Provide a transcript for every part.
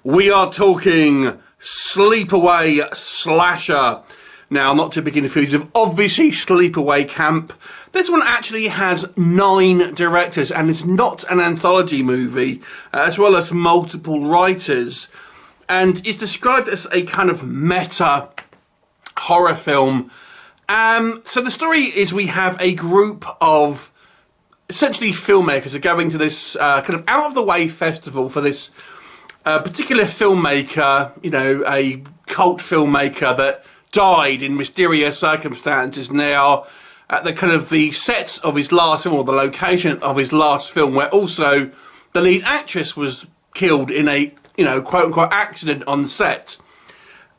We are talking Sleepaway Slasher. Now, not to be confused with obviously Sleepaway Camp. This one actually has 9 directors and it's not an anthology movie, as well as multiple writers. And it's described as a kind of meta horror film. So the story is we have a group of essentially filmmakers are going to this kind of out of the way festival for this particular filmmaker, you know, a cult filmmaker that died in mysterious circumstances. And they are at the kind of the sets of his last film, or the location of his last film, where also the lead actress was killed in a, you know, quote unquote accident on set.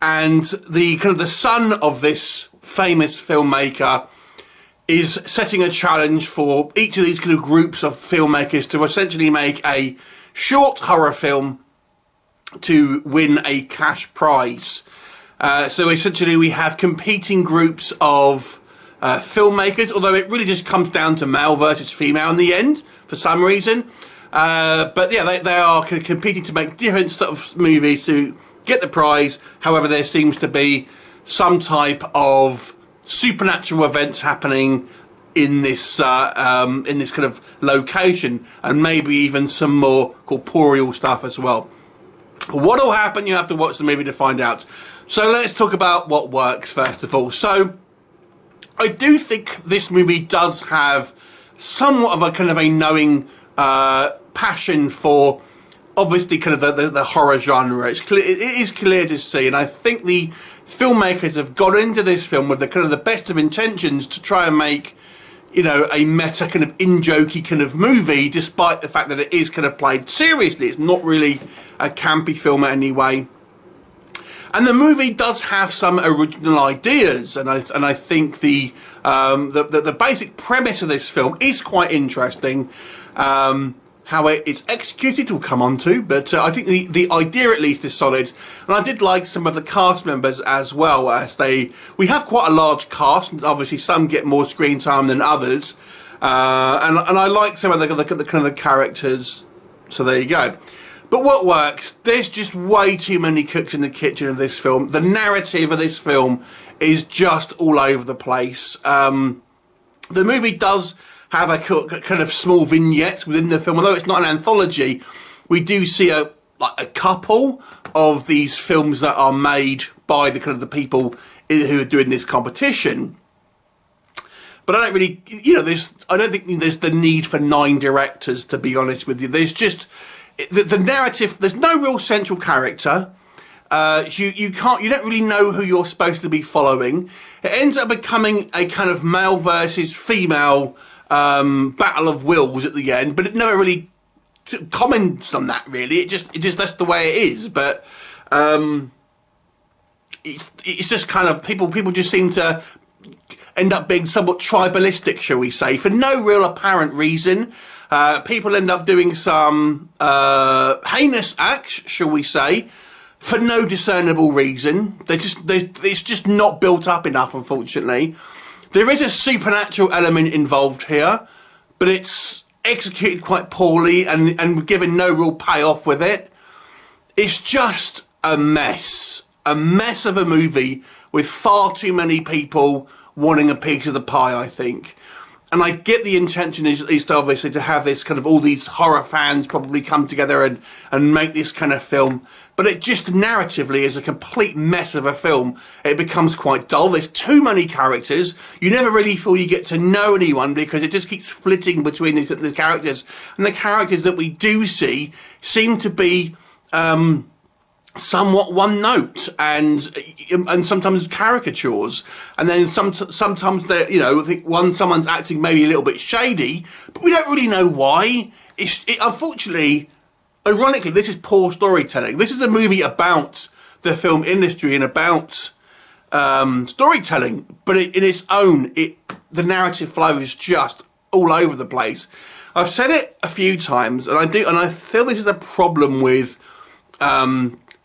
And the kind of the son of this famous filmmaker is setting a challenge for each of these kind of groups of filmmakers to essentially make a short horror film to win a cash prize. So essentially we have competing groups of filmmakers, although it really just comes down to male versus female in the end for some reason. But yeah, they are competing to make different sort of movies to get the prize. However, there seems to be some type of supernatural events happening in this kind of location, and maybe even some more corporeal stuff as well. What will happen? You have to watch the movie to find out. So let's talk about what works first of all. So I do think this movie does have somewhat of a kind of a knowing passion for obviously kind of the horror genre. It is clear to see, and I think the filmmakers have got into this film with the kind of the best of intentions to try and make, you know, a meta kind of in-jokey kind of movie, despite the fact that it is kind of played seriously. It's not really a campy film in any way. And the movie does have some original ideas, and I think the basic premise of this film is quite interesting. How it is executed we'll come on to, but I think the idea at least is solid. And I did like some of the cast members as well, as we have quite a large cast, and obviously some get more screen time than others. And I like some of the kind of the characters, so there you go. But what works, there's just way too many cooks in the kitchen of this film. The narrative of this film is just all over the place. The movie does have a kind of small vignette within the film, although it's not an anthology. We do see a couple of these films that are made by the kind of the people who are doing this competition. But I don't really, you know, I don't think there's the need for 9 directors, to be honest with you. There's just the narrative. There's no real central character. You don't really know who you're supposed to be following. It ends up becoming a kind of male versus female battle of wills at the end, but it never really comments on that really. It just that's the way it is. But it's just kind of people just seem to end up being somewhat tribalistic, shall we say, for no real apparent reason. People end up doing some heinous acts, shall we say, for no discernible reason. It's just not built up enough, unfortunately. There is a supernatural element involved here, but it's executed quite poorly and given no real payoff with it. It's just a mess of a movie with far too many people wanting a piece of the pie, I think. And I get the intention is obviously to have this kind of all these horror fans probably come together and make this kind of film. But it just narratively is a complete mess of a film. It becomes quite dull. There's too many characters. You never really feel you get to know anyone because it just keeps flitting between the characters. And the characters that we do see seem to be somewhat one note and sometimes caricatures. And then sometimes they, you know, I think someone's acting maybe a little bit shady, but we don't really know why. Unfortunately, ironically, this is poor storytelling. This is a movie about the film industry and about storytelling, but in its own, the narrative flow is just all over the place. I've said it a few times, and I feel this is a problem with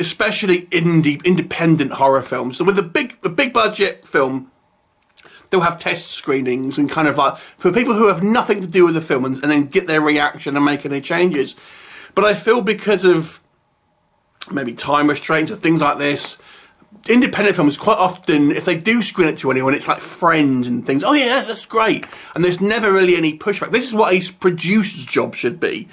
especially independent horror films. So with a big budget film, they'll have test screenings and kind of like for people who have nothing to do with the film and then get their reaction and make any changes. But I feel because of maybe time restraints or things like this. Independent films, quite often, if they do screen it to anyone, it's like friends and things. Oh yeah, that's great. And there's never really any pushback. This is what a producer's job should be.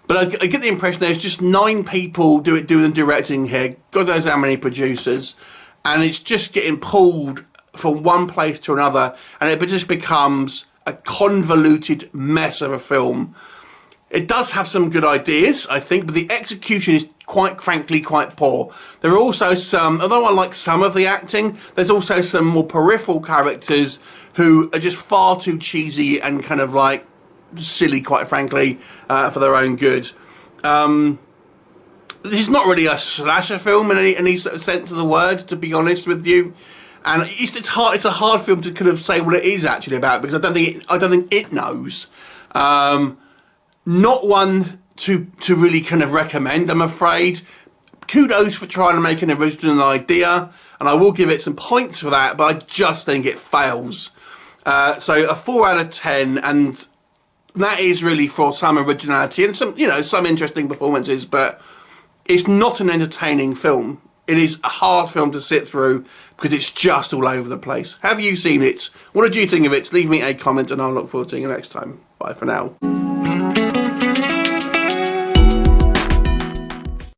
But I get the impression there's just 9 people doing the directing here. God knows how many producers. And it's just getting pulled from one place to another. And it just becomes a convoluted mess of a film. It does have some good ideas, I think, but the execution is quite frankly quite poor. There are also some, although I like some of the acting, there's also some more peripheral characters who are just far too cheesy and kind of like silly, quite frankly, for their own good. This is not really a slasher film in any sort of sense of the word, to be honest with you. And it's hard. It's a hard film to kind of say what it is actually about, because I don't think it knows. Not one to really kind of recommend, I'm afraid. Kudos for trying to make an original idea, and I will give it some points for that, but I just think it fails. So a 4 out of 10, and that is really for some originality and some, some interesting performances, but it's not an entertaining film. It is a hard film to sit through because it's just all over the place. Have you seen it? What did you think of it? Leave me a comment and I'll look forward to seeing you next time. Bye for now.